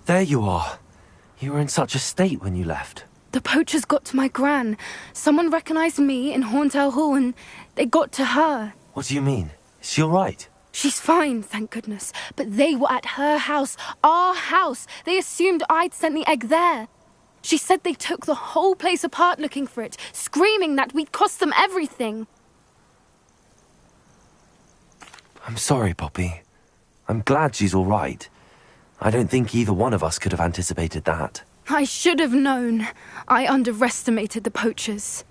There you are. You were in such a state when you left. The poachers got to my gran. Someone recognized me in Horndale Hall and they got to her. What do you mean? Is she all right? She's fine, thank goodness. But they were at her house, our house. They assumed I'd sent the egg there. She said they took the whole place apart looking for it, screaming that we'd cost them everything. I'm sorry, Poppy. I'm glad she's all right. I don't think either one of us could have anticipated that. I should have known. I underestimated the poachers.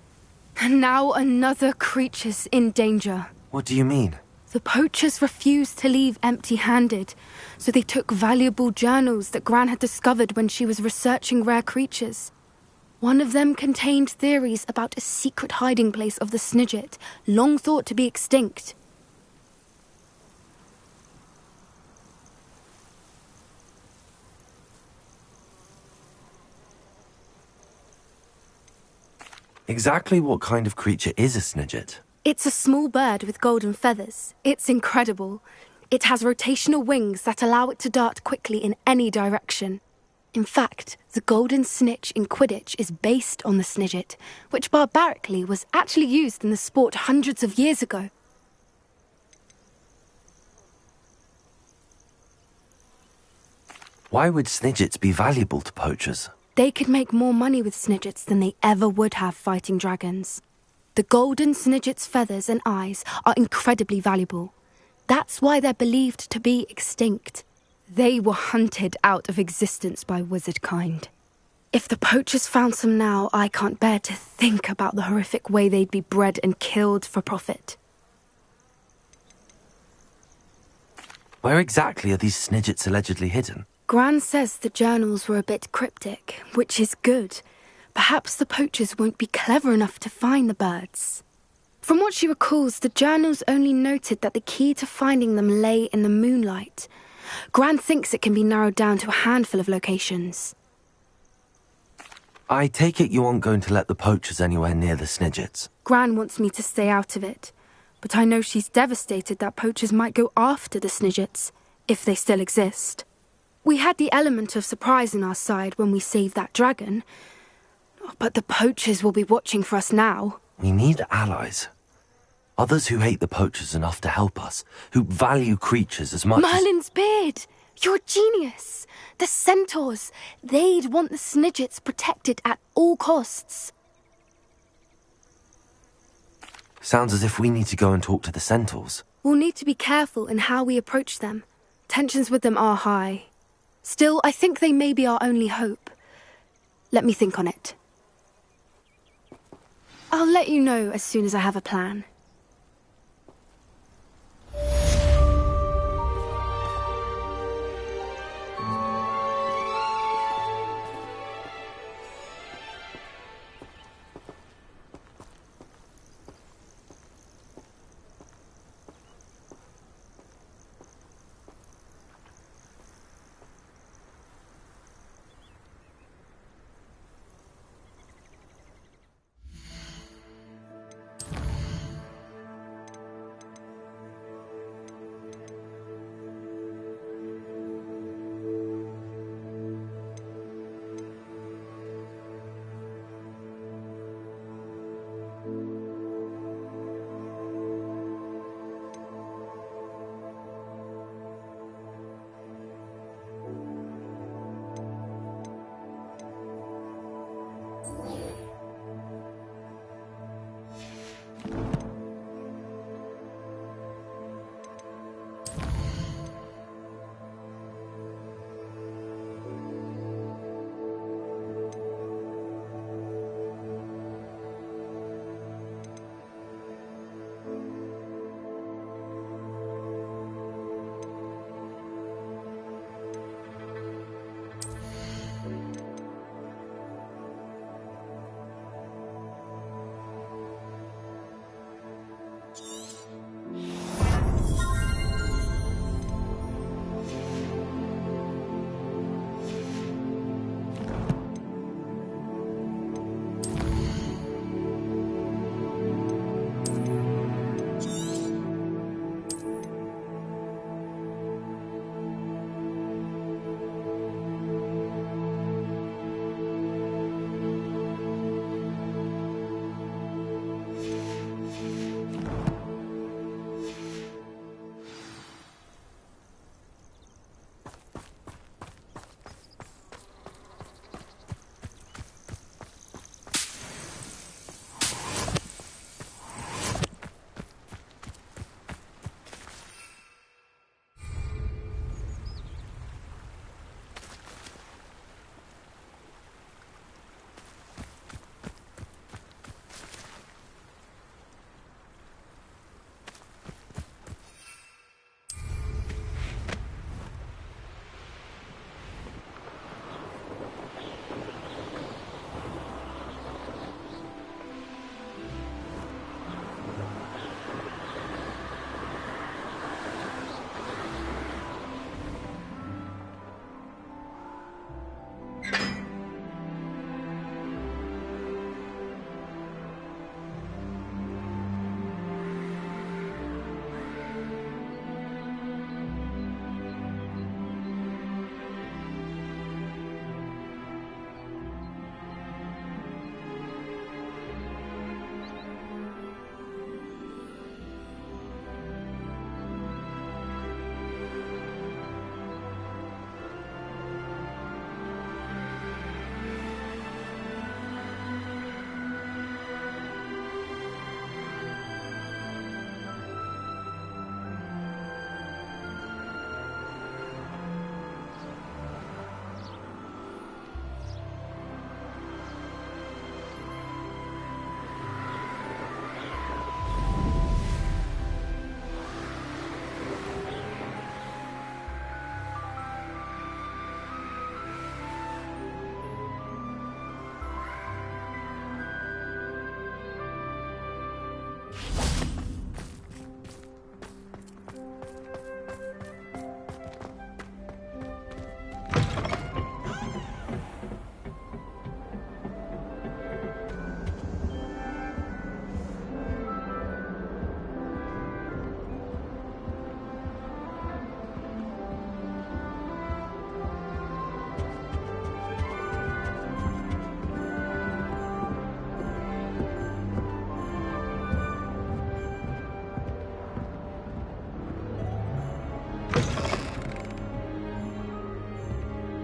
And now another creature's in danger. What do you mean? The poachers refused to leave empty-handed, so they took valuable journals that Gran had discovered when she was researching rare creatures. One of them contained theories about a secret hiding place of the Snidget, long thought to be extinct. Exactly what kind of creature is a Snidget? It's a small bird with golden feathers. It's incredible. It has rotational wings that allow it to dart quickly in any direction. In fact, the golden snitch in Quidditch is based on the Snidget, which barbarically was actually used in the sport hundreds of years ago. Why would Snidgets be valuable to poachers? They could make more money with Snidgets than they ever would have fighting dragons. The golden Snidget's feathers and eyes are incredibly valuable. That's why they're believed to be extinct. They were hunted out of existence by wizard kind. If the poachers found some now, I can't bear to think about the horrific way they'd be bred and killed for profit. Where exactly are these Snidgets allegedly hidden? Gran says the journals were a bit cryptic, which is good. Perhaps the poachers won't be clever enough to find the birds. From what she recalls, the journals only noted that the key to finding them lay in the moonlight. Gran thinks it can be narrowed down to a handful of locations. I take it you aren't going to let the poachers anywhere near the Snidgets. Gran wants me to stay out of it, but I know she's devastated that poachers might go after the Snidgets, if they still exist. We had the element of surprise on our side when we saved that dragon, but the poachers will be watching for us now. We need allies. Others who hate the poachers enough to help us, who value creatures as much Merlin's beard! You're a genius! The centaurs! They'd want the Snidgets protected at all costs. Sounds as if we need to go and talk to the centaurs. We'll need to be careful in how we approach them. Tensions with them are high. Still, I think they may be our only hope. Let me think on it. I'll let you know as soon as I have a plan.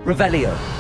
Revelio.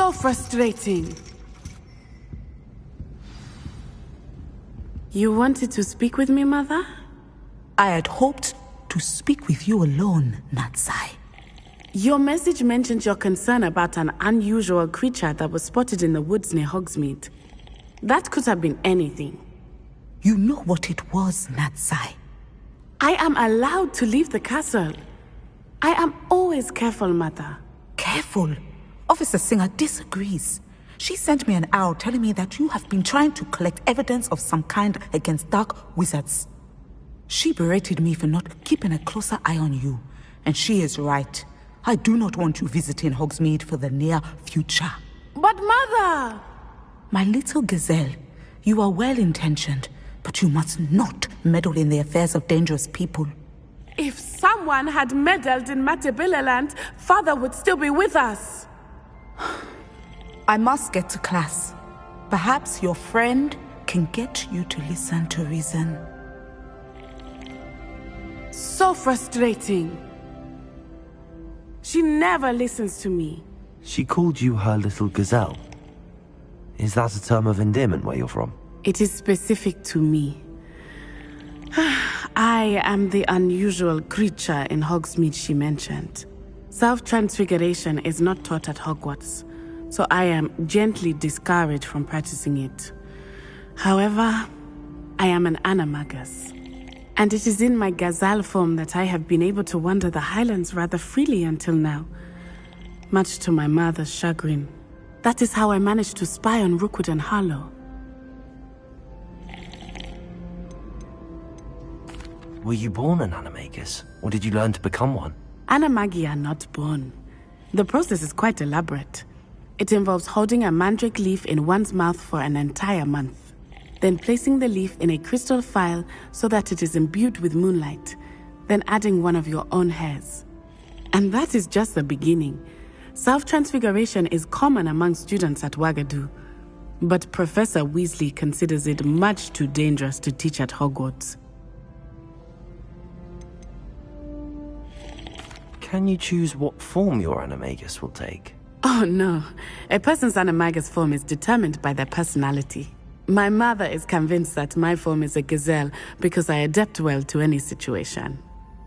So frustrating. You wanted to speak with me, Mother? I had hoped to speak with you alone, Natsai. Your message mentioned your concern about an unusual creature that was spotted in the woods near Hogsmeade. That could have been anything. You know what it was, Natsai. I am allowed to leave the castle. I am always careful, Mother. Careful? Officer Singer disagrees. She sent me an owl telling me that you have been trying to collect evidence of some kind against dark wizards. She berated me for not keeping a closer eye on you, and she is right. I do not want you visiting Hogsmeade for the near future. But Mother! My little gazelle, you are well-intentioned, but you must not meddle in the affairs of dangerous people. If someone had meddled in Matabeleland, Father would still be with us. I must get to class. Perhaps your friend can get you to listen to reason. So frustrating. She never listens to me. She called you her little gazelle. Is that a term of endearment where you're from? It is specific to me. I am the unusual creature in Hogsmeade she mentioned. Self-transfiguration is not taught at Hogwarts, so I am gently discouraged from practicing it. However, I am an animagus, and it is in my gazelle form that I have been able to wander the Highlands rather freely until now, much to my mother's chagrin. That is how I managed to spy on Rookwood and Harlow. Were you born an animagus, or did you learn to become one? Animagi are not born. The process is quite elaborate. It involves holding a mandrake leaf in one's mouth for an entire month, then placing the leaf in a crystal phial so that it is imbued with moonlight, then adding one of your own hairs. And that is just the beginning. Self-transfiguration is common among students at Wagadu, but Professor Weasley considers it much too dangerous to teach at Hogwarts. Can you choose what form your animagus will take? Oh no, a person's animagus form is determined by their personality. My mother is convinced that my form is a gazelle because I adapt well to any situation.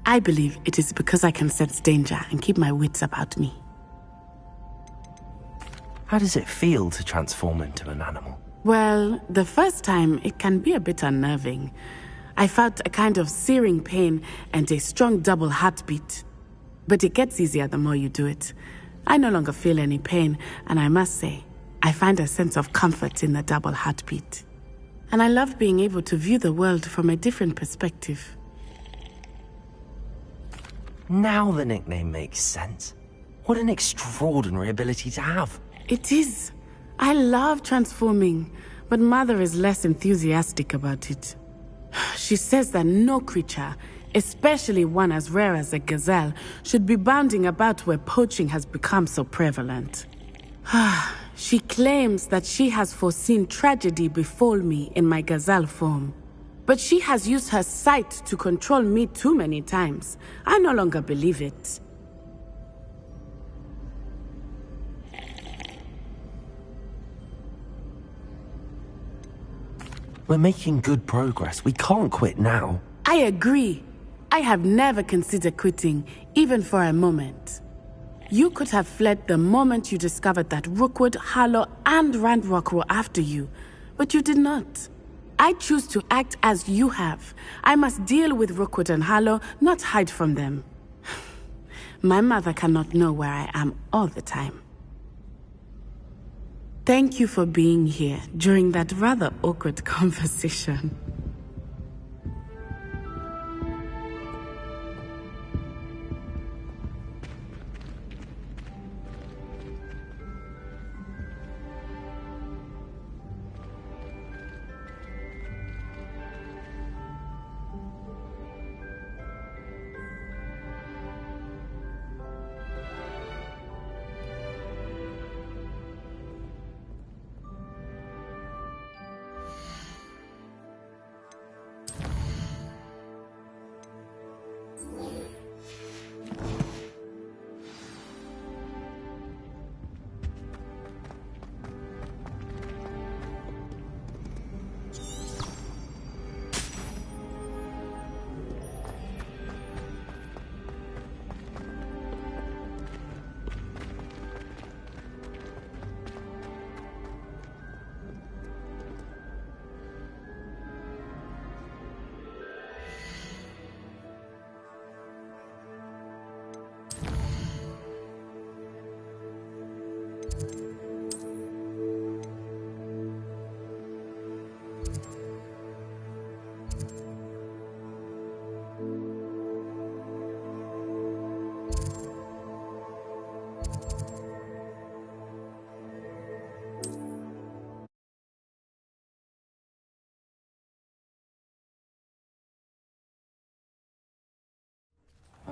I believe it is because I can sense danger and keep my wits about me. How does it feel to transform into an animal? Well, the first time it can be a bit unnerving. I felt a kind of searing pain and a strong double heartbeat. But it gets easier the more you do it. I no longer feel any pain, and I must say, I find a sense of comfort in the double heartbeat. And I love being able to view the world from a different perspective. Now the nickname makes sense. What an extraordinary ability to have. It is. I love transforming, but Mother is less enthusiastic about it. She says that no creature, especially one as rare as a gazelle, should be bounding about where poaching has become so prevalent. She claims that she has foreseen tragedy befall me in my gazelle form. But she has used her sight to control me too many times. I no longer believe it. We're making good progress. We can't quit now. I agree. I have never considered quitting, even for a moment. You could have fled the moment you discovered that Rookwood, Harlow, and Randrock were after you, but you did not. I choose to act as you have. I must deal with Rookwood and Harlow, not hide from them. My mother cannot know where I am all the time. Thank you for being here during that rather awkward conversation.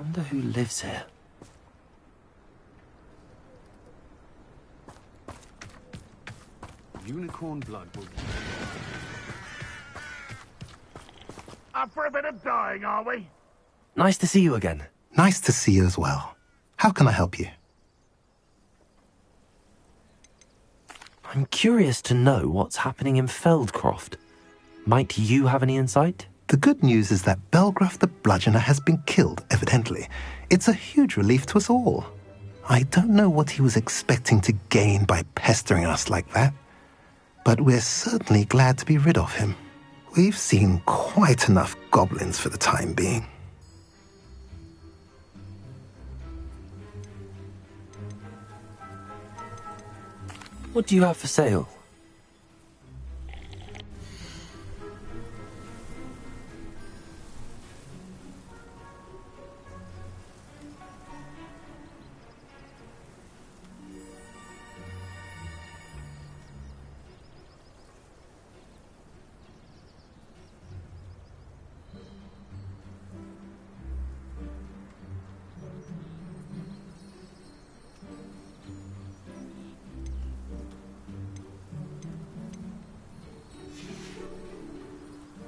Wonder who lives here. Unicorn blood will... Up for a bit of dying, are we? Nice to see you again. Nice to see you as well. How can I help you? I'm curious to know what's happening in Feldcroft. Might you have any insight? The good news is that Belgraf the Bludgeoner has been killed, evidently. It's a huge relief to us all. I don't know what he was expecting to gain by pestering us like that, but we're certainly glad to be rid of him. We've seen quite enough goblins for the time being. What do you have for sale?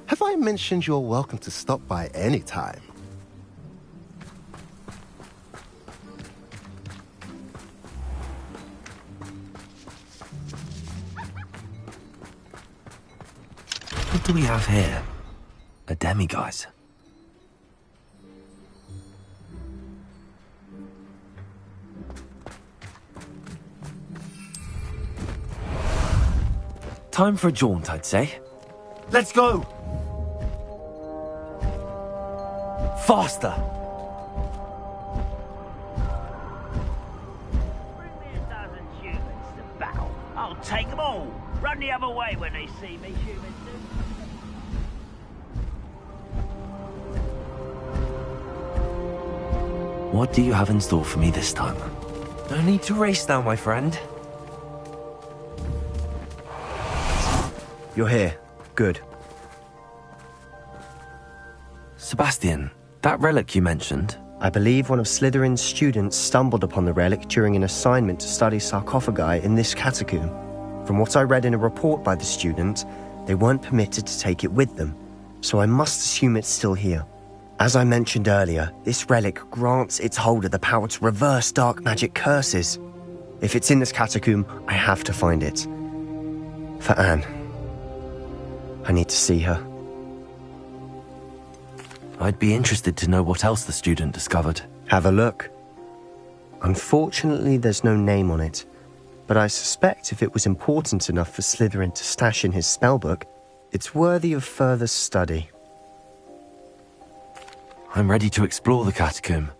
Have I mentioned you're welcome to stop by any time? What do we have here? A demiguise. Time for a jaunt, I'd say. Let's go! Faster! Bring me a dozen humans to battle. I'll take them all. Run the other way when they see me, humans do. What do you have in store for me this time? No need to race now, my friend. You're here. Good. Sebastian, that relic you mentioned, I believe one of Slytherin's students stumbled upon the relic during an assignment to study sarcophagi in this catacomb. From what I read in a report by the student, they weren't permitted to take it with them, so I must assume it's still here. As I mentioned earlier, this relic grants its holder the power to reverse dark magic curses. If it's in this catacomb, I have to find it. For Anne. I need to see her. I'd be interested to know what else the student discovered. Have a look. Unfortunately, there's no name on it, but I suspect if it was important enough for Slytherin to stash in his spellbook, it's worthy of further study. I'm ready to explore the catacomb.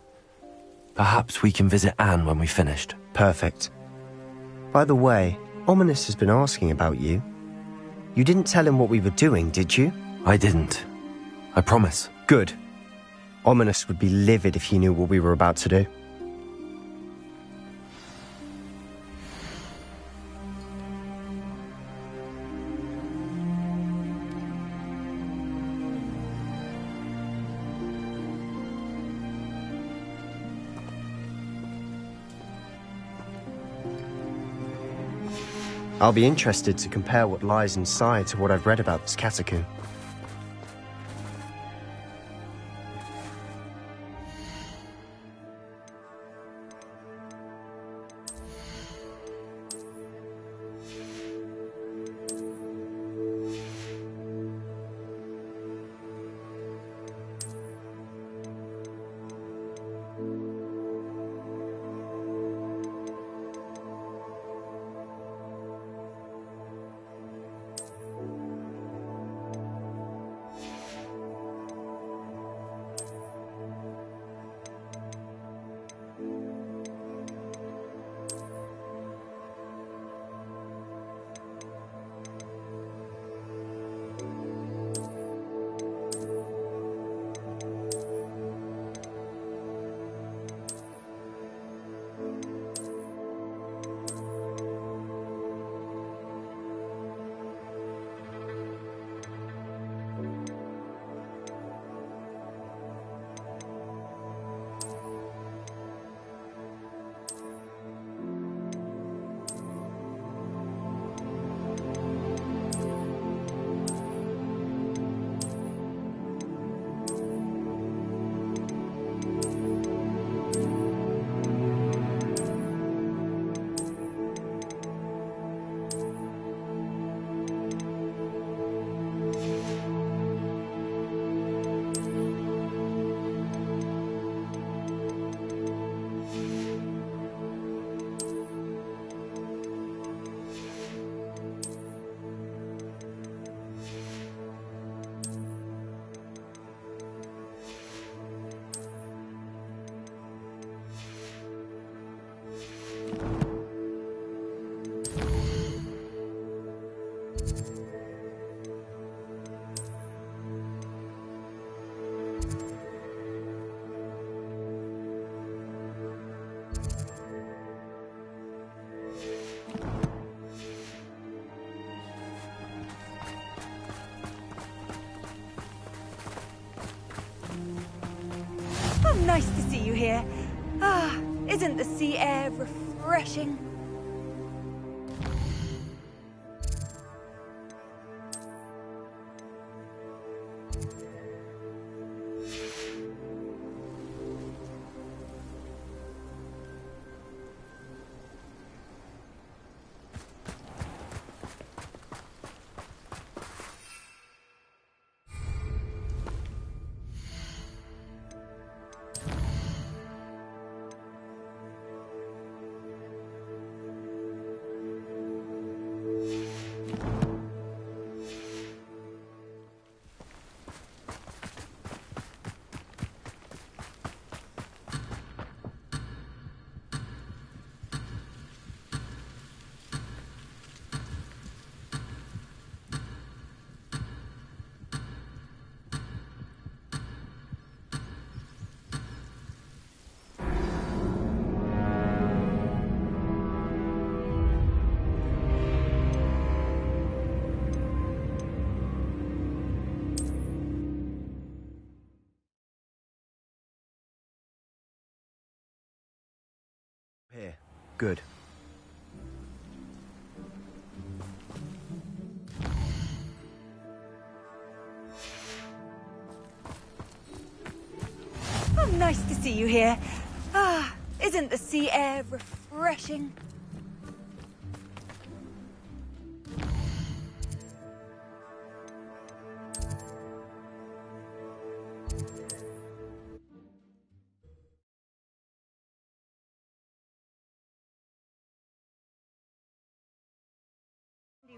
Perhaps we can visit Anne when we've finished. Perfect. By the way, Ominous has been asking about you. You didn't tell him what we were doing, did you? I didn't. I promise. Good. Ominous would be livid if he knew what we were about to do. I'll be interested to compare what lies inside to what I've read about this catacomb. Oh, nice to see you here. Ah, isn't the sea air refreshing? Here. Good. Oh, nice to see you here. Ah, isn't the sea air refreshing?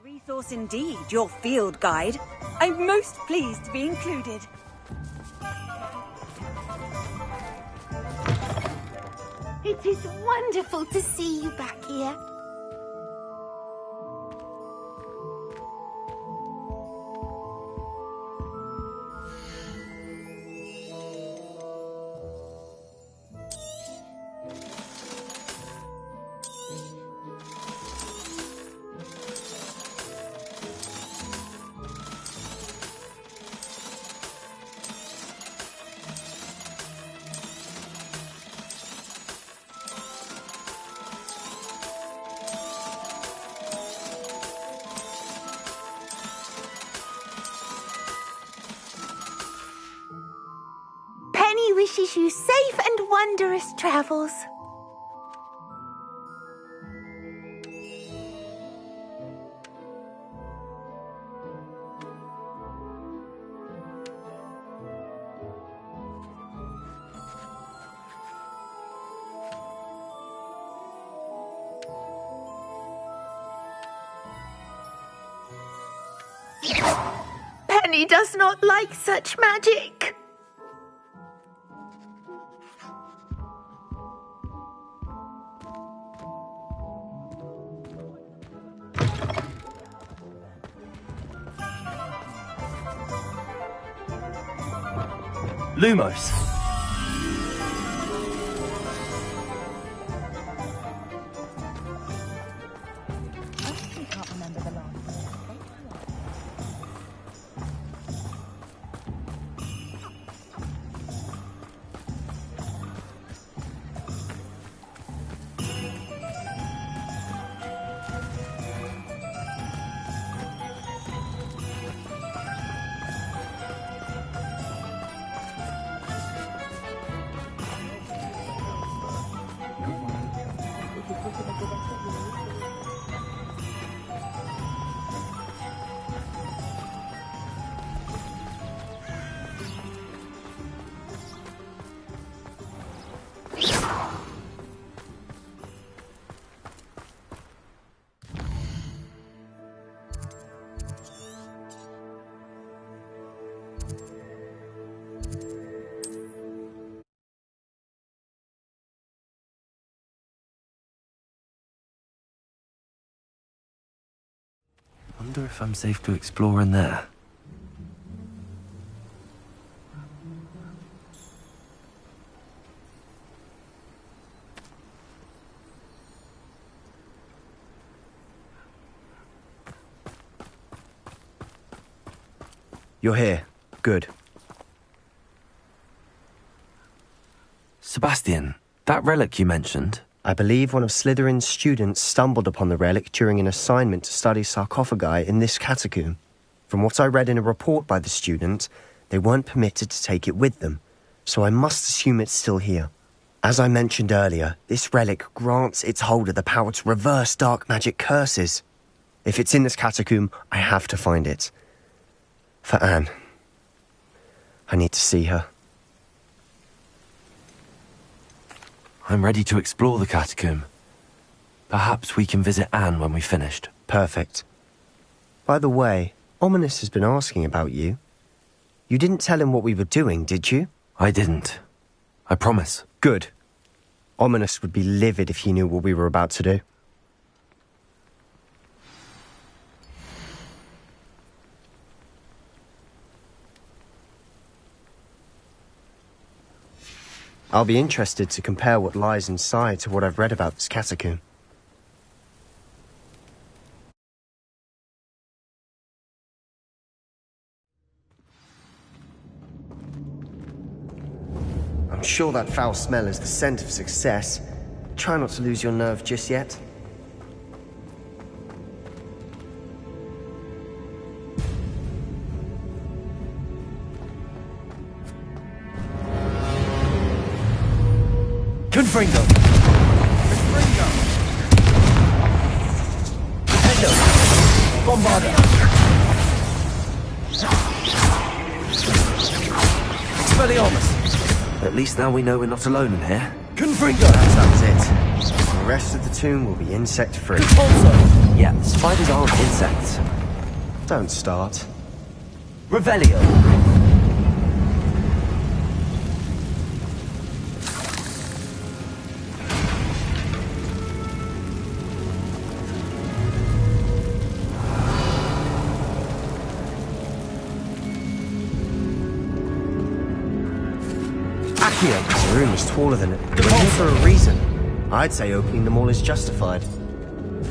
Resource indeed, your field guide. I'm most pleased to be included. It is wonderful to see you back here. Penny wishes you safe and wondrous travels. Penny does not like such magic. Lumos! Wonder if I'm safe to explore in there. You're here. Good. Sebastian, that relic you mentioned... I believe one of Slytherin's students stumbled upon the relic during an assignment to study sarcophagi in this catacomb. From what I read in a report by the student, they weren't permitted to take it with them, so I must assume it's still here. As I mentioned earlier, this relic grants its holder the power to reverse dark magic curses. If it's in this catacomb, I have to find it. For Anne. I need to see her. I'm ready to explore the catacomb. Perhaps we can visit Anne when we've finished. Perfect. By the way, Ominous has been asking about you. You didn't tell him what we were doing, did you? I didn't. I promise. Good. Ominous would be livid if he knew what we were about to do. I'll be interested to compare what lies inside to what I've read about this catacomb. I'm sure that foul smell is the scent of success. Try not to lose your nerve just yet. Confringo! Confringo! Nintendo! Bombarda! Expelliarmus! At least now we know we're not alone in here. Confringo! That's it. The rest of the tomb will be insect-free. Also, yeah, spiders aren't insects. Don't start. Revelio! This room is taller than it. We're here for a reason. I'd say opening them all is justified.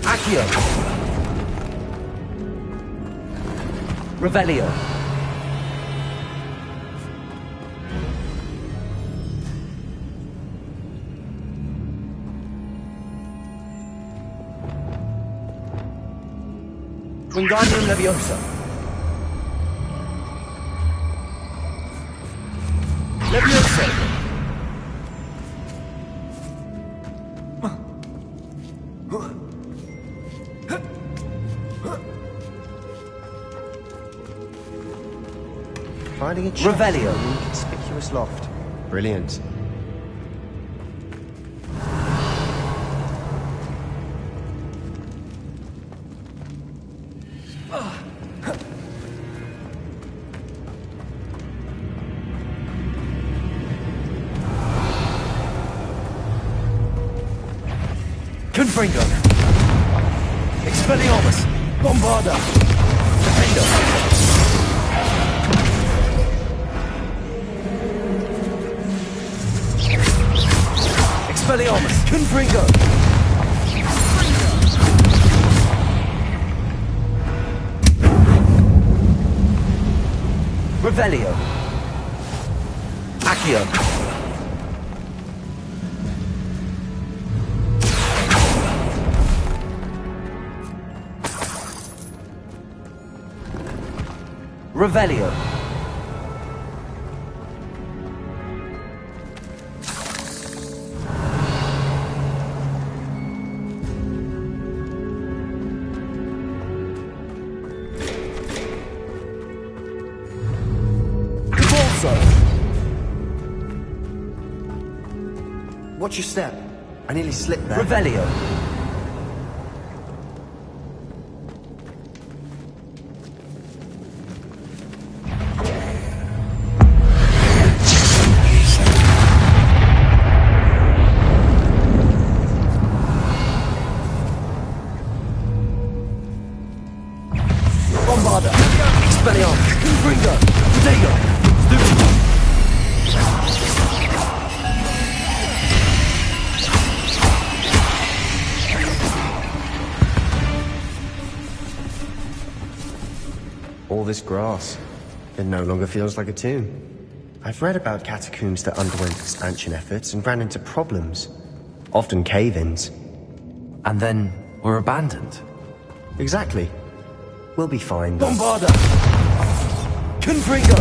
Accio! Revelio! Wingardium Leviosa! Leviosa! Finding a chest Revelio. in an inconspicuous loft. Brilliant. Confringo! Expelliarmus! Bombarda! Defendo! Expelliarmus! Confringo! Revelio! Accio! Revelio! Watch your step. I nearly slipped there. Revelio! Bombarda! Expelliarmus! Confringo! Potato! All this grass. It no longer feels like a tomb. I've read about catacombs that underwent expansion efforts and ran into problems. Often cave-ins. And then were abandoned. Exactly. We'll be fine. Bombarda! Confringo!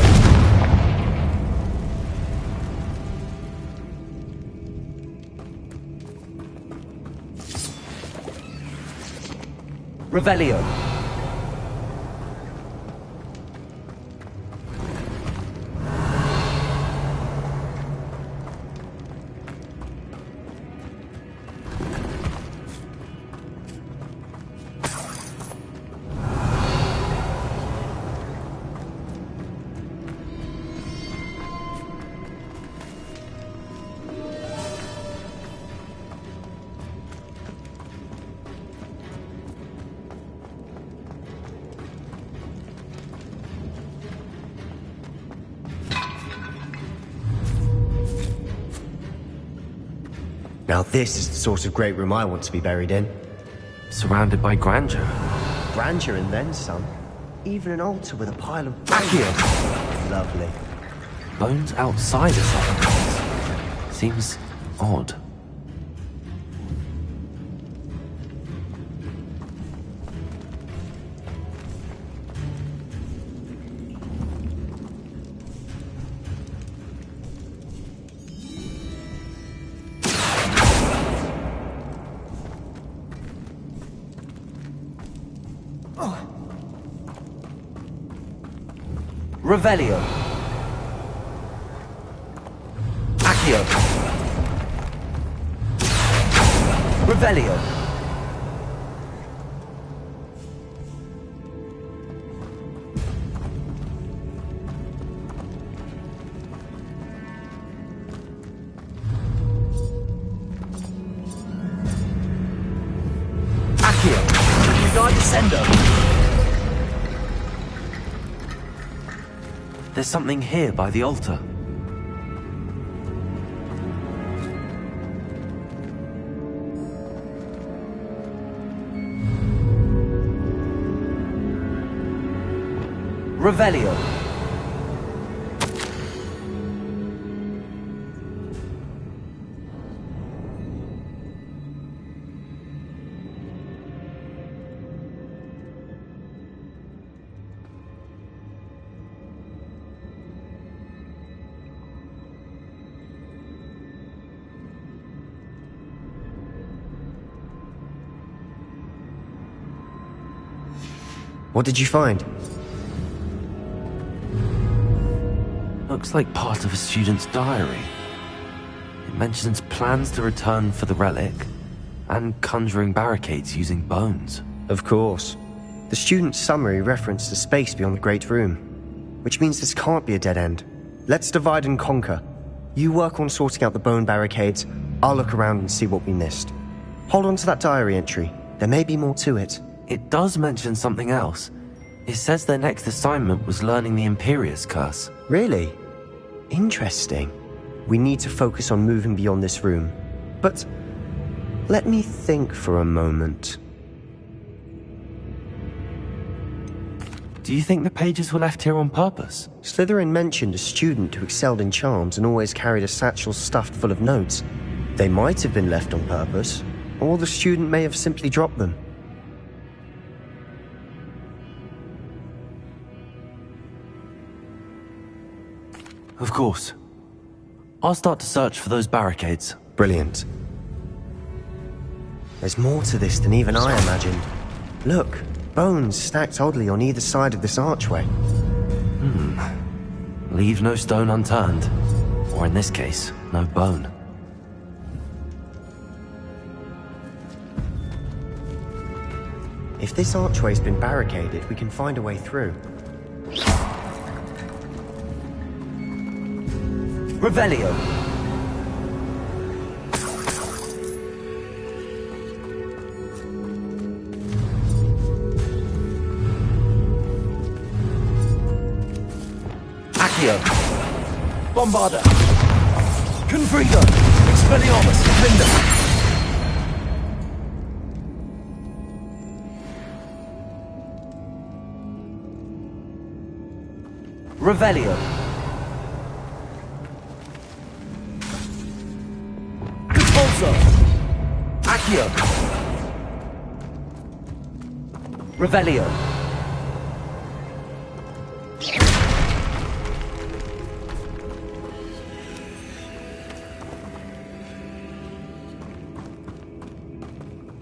Revelio. Now this is the sort of great room I want to be buried in. Surrounded by grandeur. Grandeur and then some. Even an altar with a pile of Accio! Lovely. Bones outside a sarcophagus. Seems odd. Revelio. Accio. Revelio. Accio. Guard Descendo. There's something here by the altar. Revelio. What did you find? Looks like part of a student's diary. It mentions plans to return for the relic and conjuring barricades using bones. Of course. The student's summary referenced a space beyond the Great Room, which means this can't be a dead end. Let's divide and conquer. You work on sorting out the bone barricades, I'll look around and see what we missed. Hold on to that diary entry. There may be more to it. It does mention something else. It says their next assignment was learning the Imperious Curse. Really? Interesting. We need to focus on moving beyond this room. But let me think for a moment. Do you think the pages were left here on purpose? Slytherin mentioned a student who excelled in charms and always carried a satchel stuffed full of notes. They might have been left on purpose, or the student may have simply dropped them. Of course. I'll start to search for those barricades. Brilliant. There's more to this than even I imagined. Look, bones stacked oddly on either side of this archway. Leave no stone unturned. Or in this case, no bone. If this archway's been barricaded, we can find a way through. Revelio. Accio. Bombarda. Confringo. Expelliarmus. Defender. Revelio. Accio! Revelio!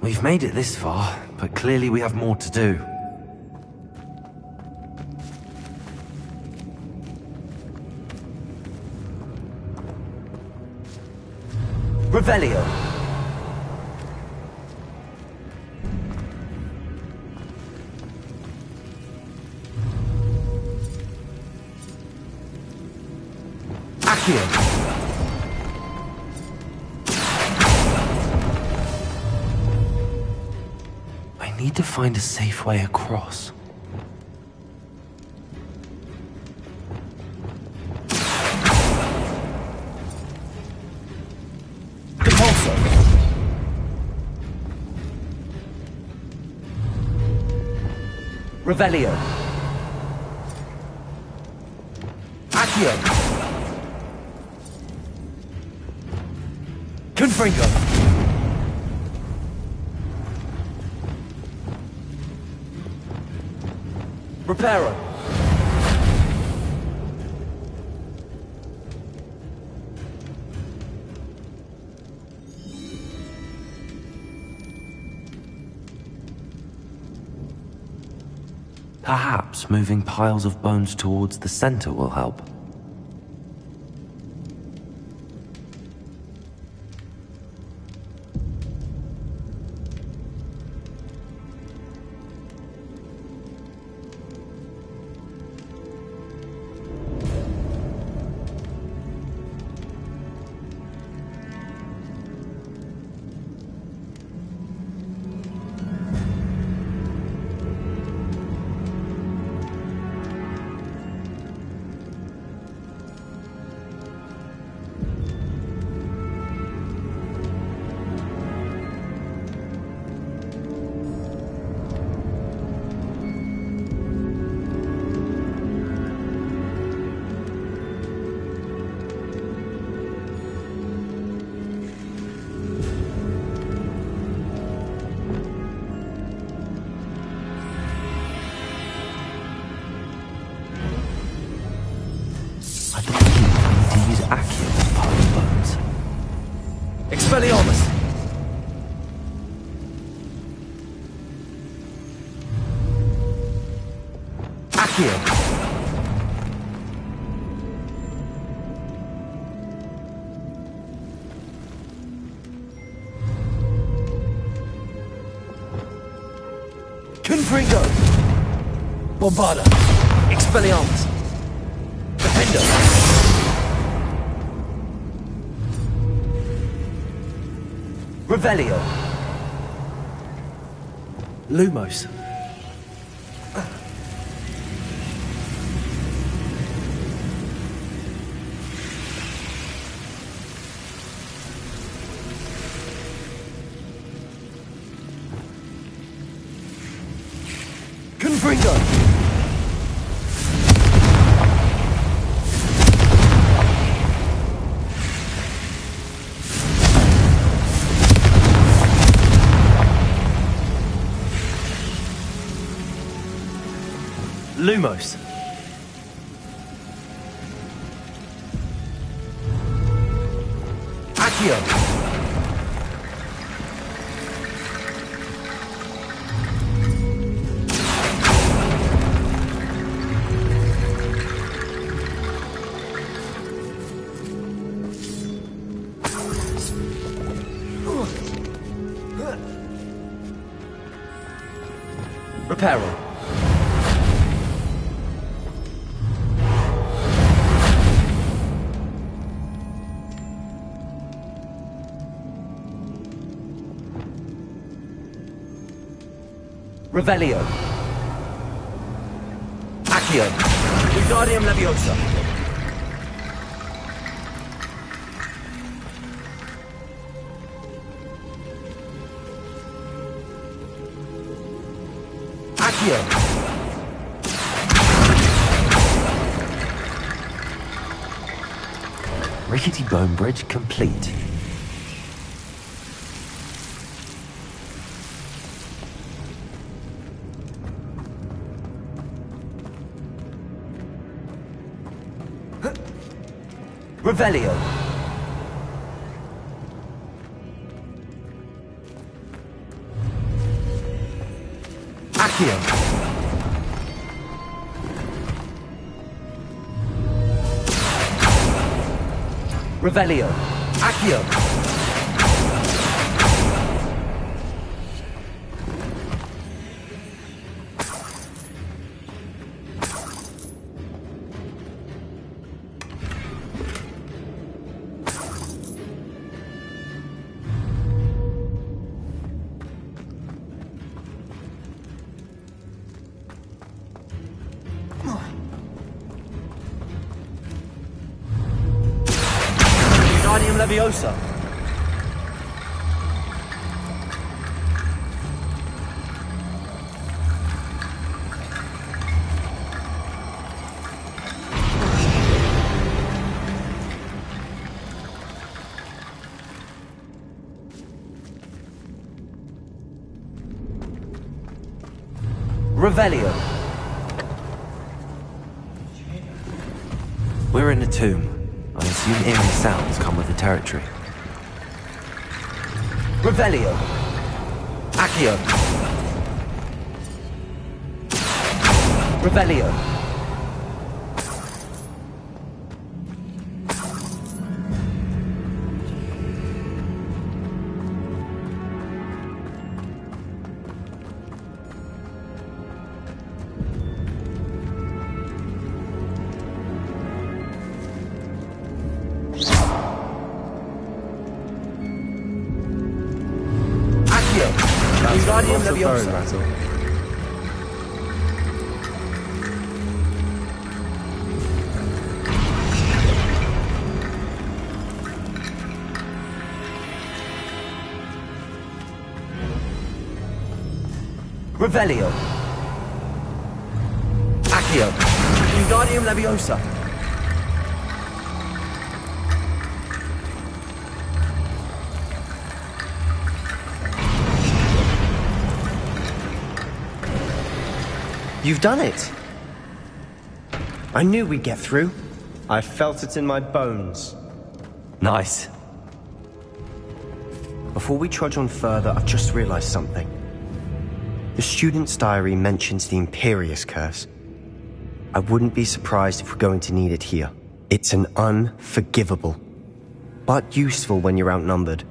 We've made it this far, but clearly we have more to do. Revelio! Accio! I need to find a safe way across. Depulso! Revelio! Accio! Confringo! Reparo! Perhaps moving piles of bones towards the center will help. Expelliarmus! Accio! Confringo! Bombarda! Expelliarmus! Defender! Revelio! Lumos! Confringo! Lumos. Accio. Reparo. Revelio. Accio. Wingardium Leviosa. Accio. Rickety bone bridge complete. Revelio. Accio. Revelio. Accio. Wingardium Leviosa. Revelio. We're in a tomb. I assume eerie sounds come with the territory. Revelio. Accio. Revelio. Wingardium Leviosa. Revelio. Accio. Wingardium Leviosa. You've done it! I knew we'd get through. I felt it in my bones. Nice. Before we trudge on further, I've just realized something. The student's diary mentions the Imperious Curse. I wouldn't be surprised if we're going to need it here. It's an unforgivable, but useful when you're outnumbered.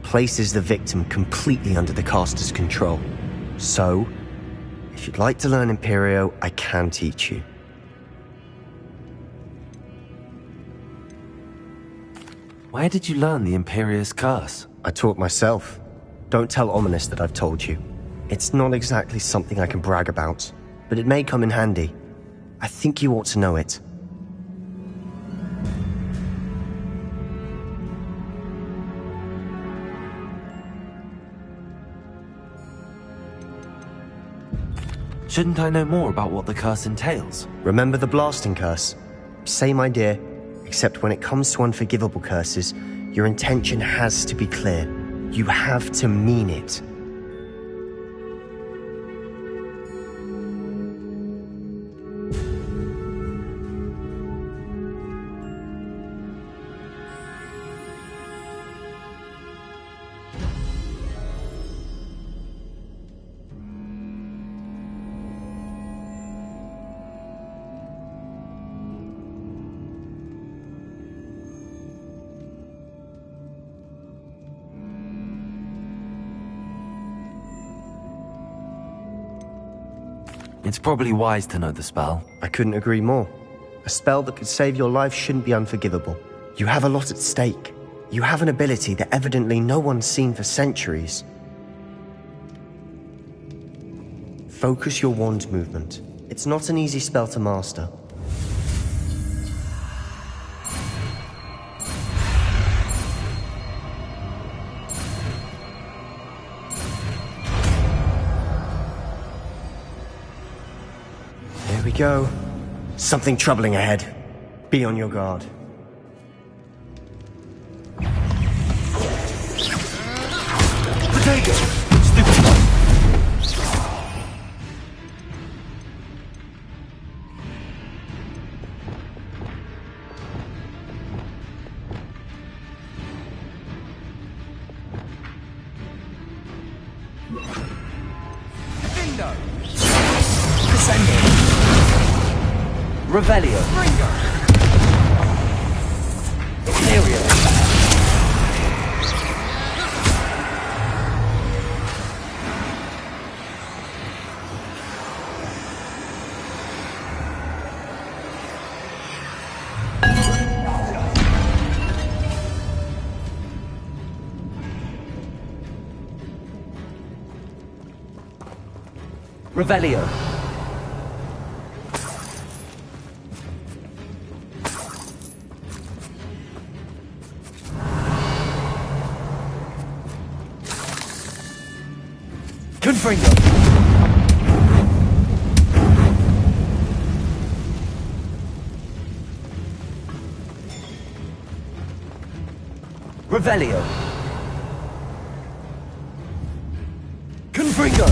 Places the victim completely under the caster's control. So, if you'd like to learn Imperio, I can teach you. Where did you learn the Imperious Curse? I taught myself. Don't tell Ominous that I've told you. It's not exactly something I can brag about, but it may come in handy. I think you ought to know it. Shouldn't I know more about what the curse entails? Remember the blasting curse? Same idea, except when it comes to unforgivable curses, your intention has to be clear. You have to mean it. It's probably wise to know the spell. I couldn't agree more. A spell that could save your life shouldn't be unforgivable. You have a lot at stake. You have an ability that evidently no one's seen for centuries. Focus your wand movement. It's not an easy spell to master. There we go. Something troubling ahead. Be on your guard. Potato! Stupid one! Confringo! Descendo! Revelio! Fringo! Imperial! Revelio. Confringo. Revelio. Confringo.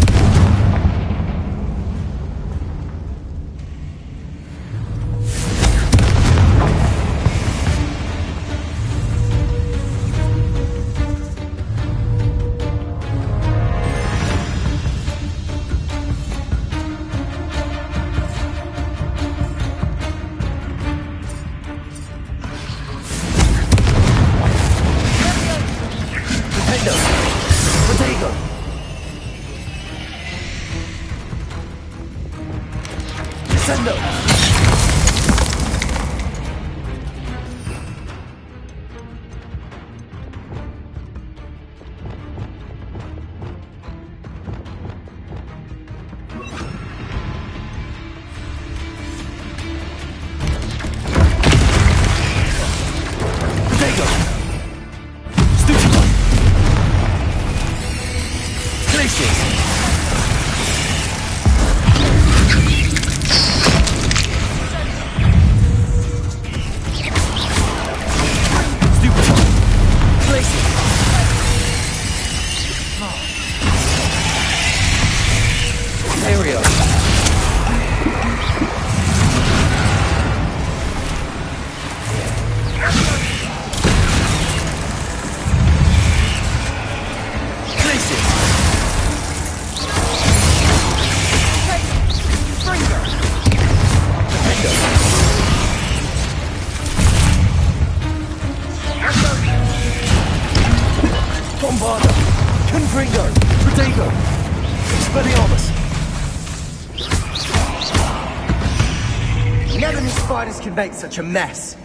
Make such a mess.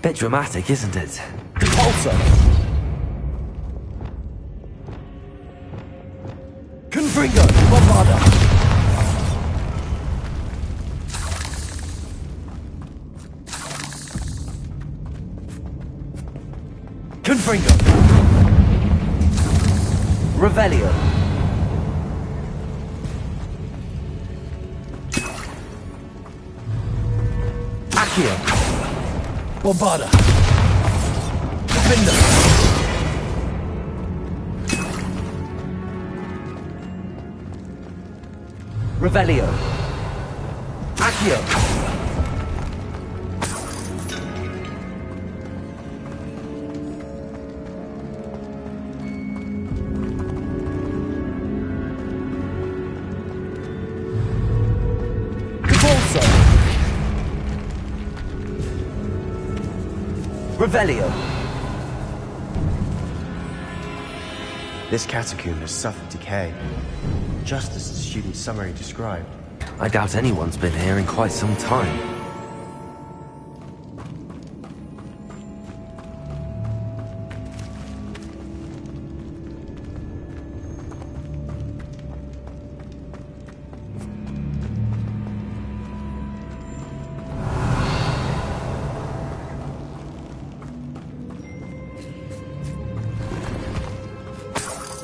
Bit dramatic, isn't it? Also, Confringo! Bombarda! Confringo! Revelio! Accio! Bombarda! Defender! Revelio! Accio! Revelio. This catacomb has suffered decay, just as the student's summary described. I doubt anyone's been here in quite some time.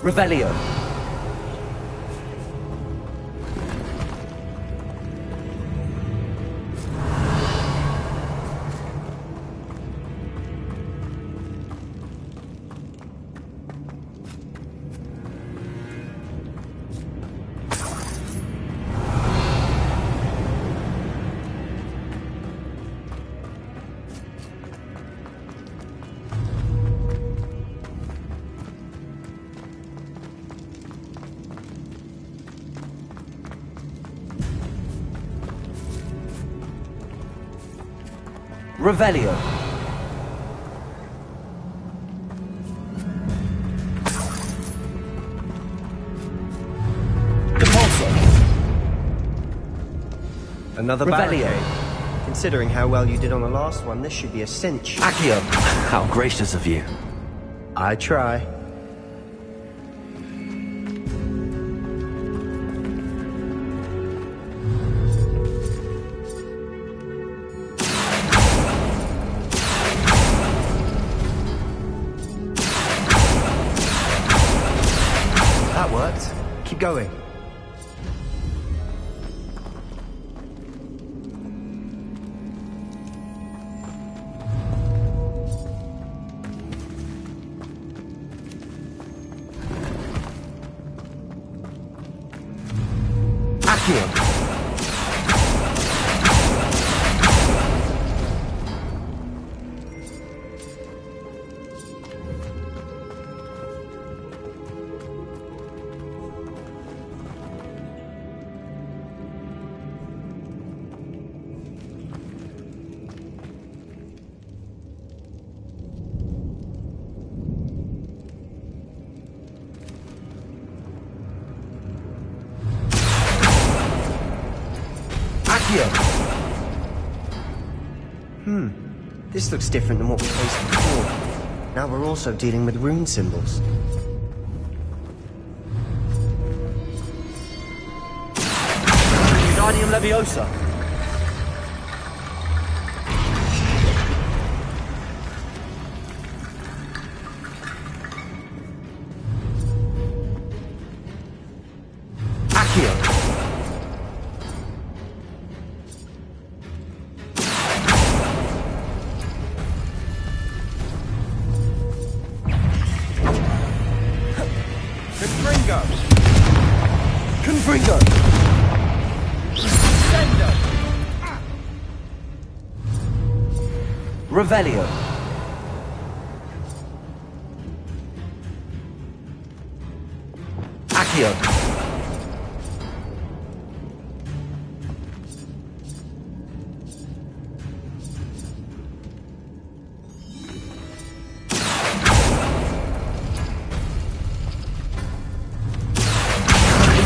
Revelio. Revelio. Another Revelio. barricade. Considering how well you did on the last one, this should be a cinch. Accio. How gracious of you. I try. That worked. Keep going. This looks different than what we faced before. Now we're also dealing with rune symbols. Wingardium Leviosa. Accio. Confringo! Revelio. Accio.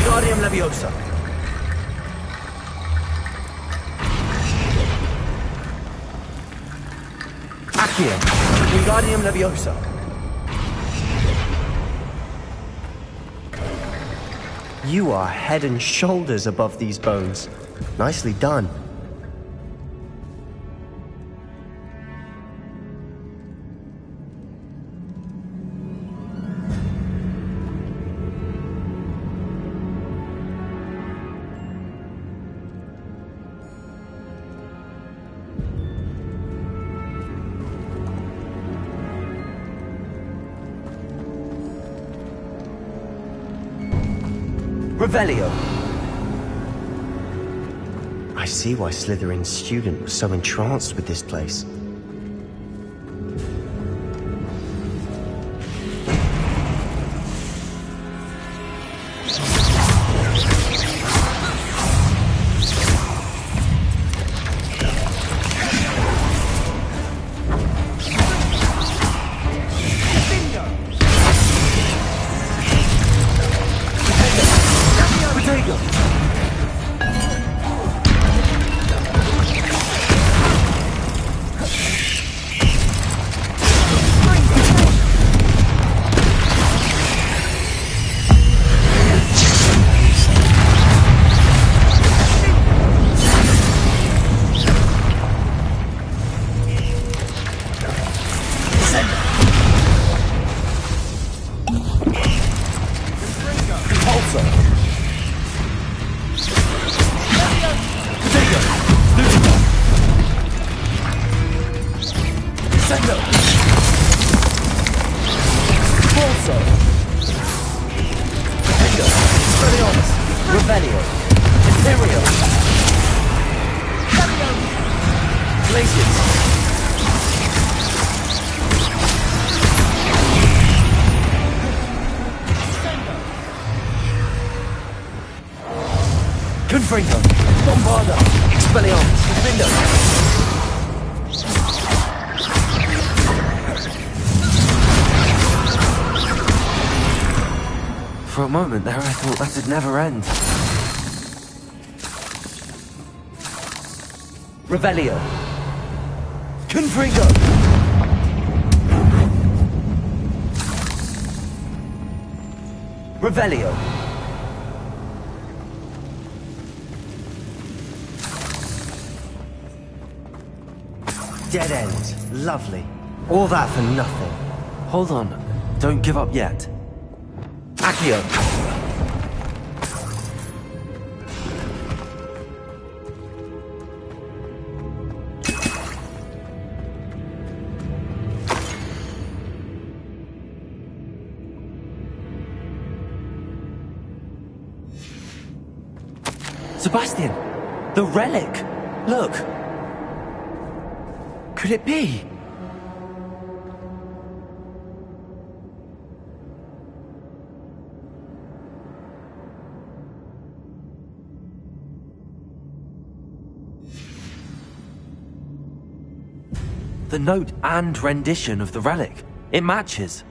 Wingardium Leviosa. Accio. Wingardium Leviosa. You are head and shoulders above these bones. Nicely done. Revelio. I see why Slytherin's student was so entranced with this place. Confringo. Bombarda. Expelliarmus. Defender. For a moment there, I thought that'd never end. Revelio. Confringo. Revelio. Dead end. Lovely. All that for nothing. Hold on. Don't give up yet. Accio. Sebastian! The relic! Look! Could it be? The note and rendition of the relic. It matches.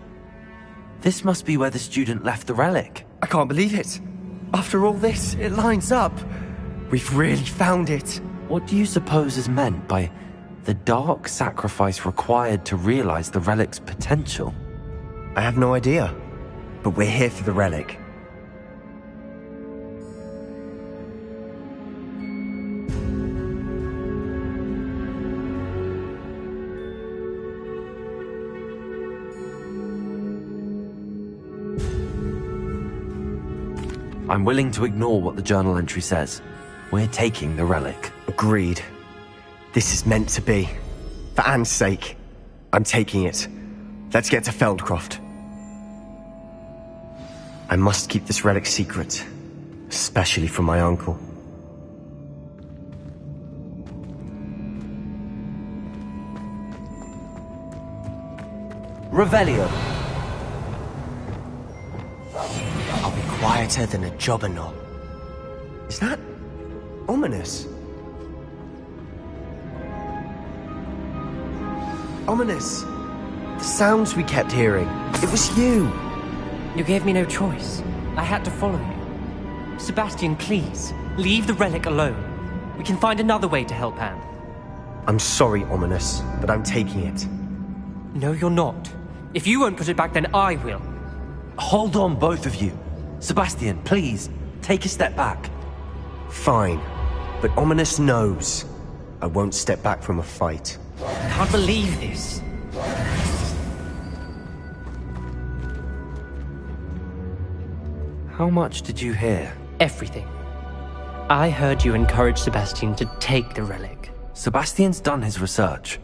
This must be where the student left the relic. I can't believe it. After all this, it lines up. We've really found it. What do you suppose is meant by the dark sacrifice required to realize the relic's potential? I have no idea. But we're here for the relic. I'm willing to ignore what the journal entry says. We're taking the relic. Agreed. This is meant to be. For Anne's sake, I'm taking it. Let's get to Feldcroft. I must keep this relic secret, especially from my uncle. Revelio. I'll be quieter than a jobberknoll. Is that ominous? Ominous. The sounds we kept hearing. It was you. You gave me no choice. I had to follow you. Sebastian, please, leave the relic alone. We can find another way to help Anne. I'm sorry, Ominous, but I'm taking it. No, you're not. If you won't put it back, then I will. Hold on, both of you. Sebastian, please, take a step back. Fine, but Ominous knows I won't step back from a fight. I can't believe this. How much did you hear? Everything. I heard you encourage Sebastian to take the relic. Sebastian's done his research.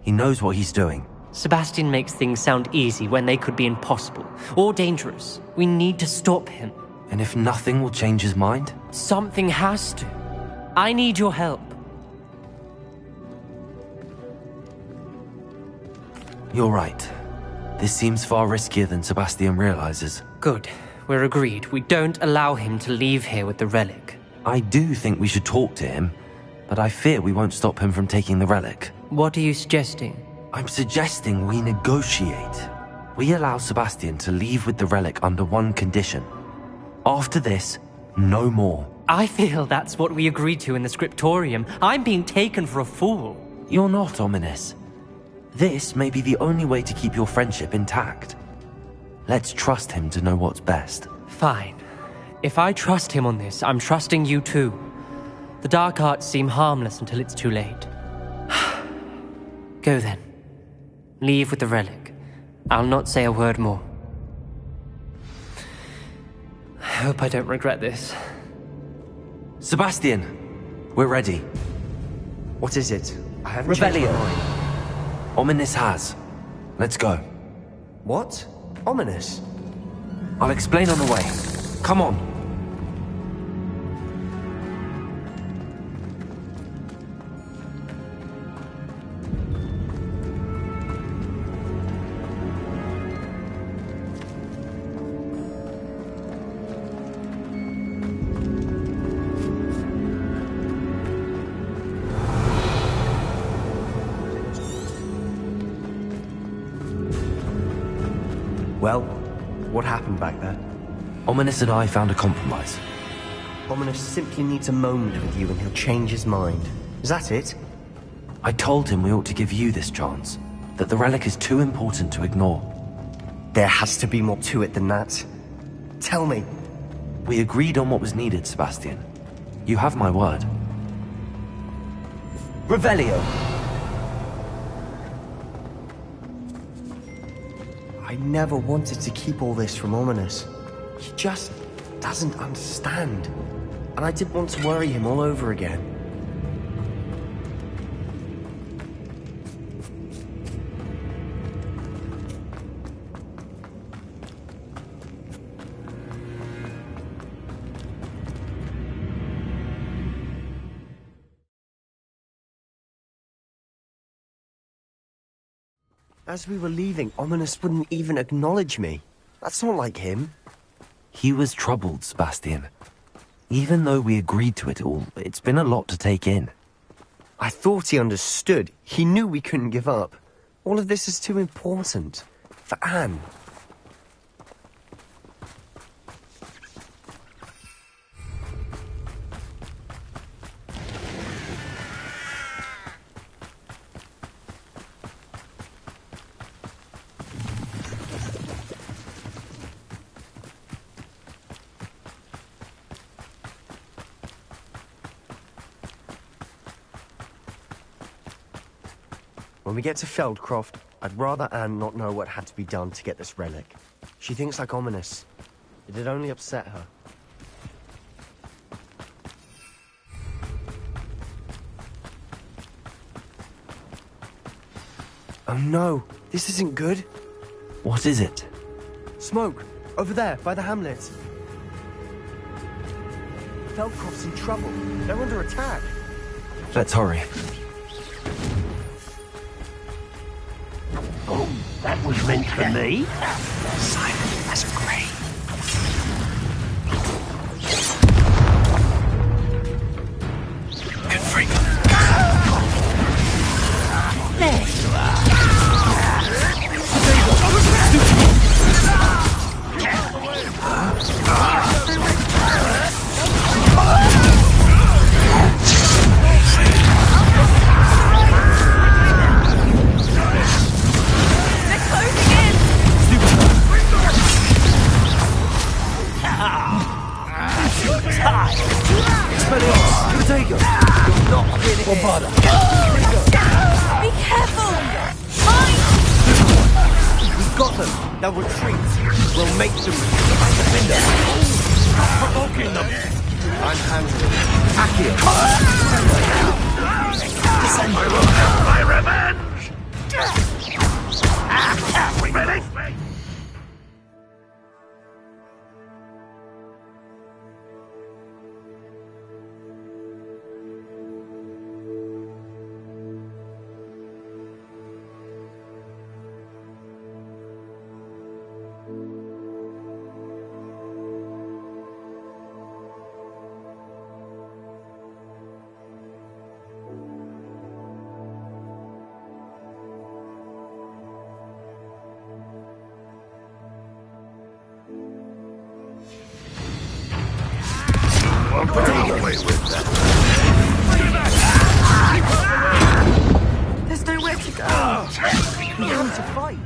He knows what he's doing. Sebastian makes things sound easy when they could be impossible or dangerous. We need to stop him. And if nothing will change his mind? Something has to. I need your help. You're right. This seems far riskier than Sebastian realizes. Good. We're agreed. We don't allow him to leave here with the relic. I do think we should talk to him, but I fear we won't stop him from taking the relic. What are you suggesting? I'm suggesting we negotiate. We allow Sebastian to leave with the relic under one condition. After this, no more. I feel that's what we agreed to in the scriptorium. I'm being taken for a fool. You're not, Ominous. This may be the only way to keep your friendship intact. Let's trust him to know what's best. Fine. If I trust him on this, I'm trusting you too. The dark arts seem harmless until it's too late. Go then. Leave with the relic. I'll not say a word more. I hope I don't regret this. Sebastian, we're ready. What is it? I haven't changed my Revelio. mind. Ominous has. Let's go. What? Ominous? I'll explain on the way. Come on. Well, what happened back there? Ominous and I found a compromise. Ominous simply needs a moment with you and he'll change his mind. Is that it? I told him we ought to give you this chance, that the relic is too important to ignore. There has to be more to it than that. Tell me. We agreed on what was needed, Sebastian. You have my word. Revelio! I never wanted to keep all this from Ominous. He just doesn't understand. And I didn't want to worry him all over again. As we were leaving, Ominous wouldn't even acknowledge me. That's not like him. He was troubled, Sebastian. Even though we agreed to it all, it's been a lot to take in. I thought he understood. He knew we couldn't give up. All of this is too important. For Anne. When we get to Feldcroft, I'd rather Anne not know what had to be done to get this relic. She thinks like Ominous. It'd only upset her. Oh no, this isn't good. What is it? Smoke! Over there, by the hamlet. Feldcroft's in trouble. They're under attack. Let's hurry. Oh, that was meant for me. Silent as a grave. Good freak. There you are. Be careful! Mine! We've got them. They'll retreat. We'll make them out the window. Provoking them. I'm handling it. Accio. I will have my revenge! Release me! There's nowhere to go. We have to fight.